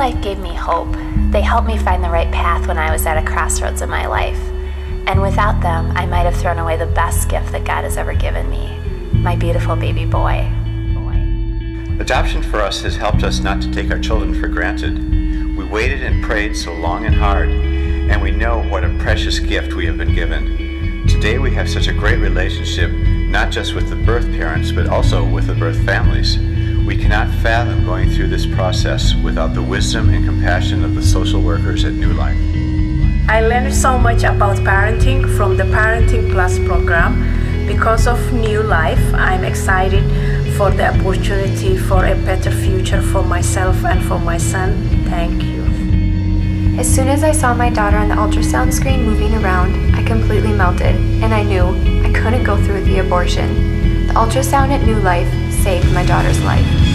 Life gave me hope. They helped me find the right path when I was at a crossroads in my life. And without them, I might have thrown away the best gift that God has ever given me, my beautiful baby boy. Adoption for us has helped us not to take our children for granted. We waited and prayed so long and hard, and we know what a precious gift we have been given. Today we have such a great relationship, not just with the birth parents, but also with the birth families. We cannot fathom going through this process without the wisdom and compassion of the social workers at New Life. I learned so much about parenting from the Parenting Plus program. Because of New Life, I'm excited for the opportunity for a better future for myself and for my son. Thank you. As soon as I saw my daughter on the ultrasound screen moving around, I completely melted, and I knew I couldn't go through with the abortion. The ultrasound at New Life saved my daughter's life.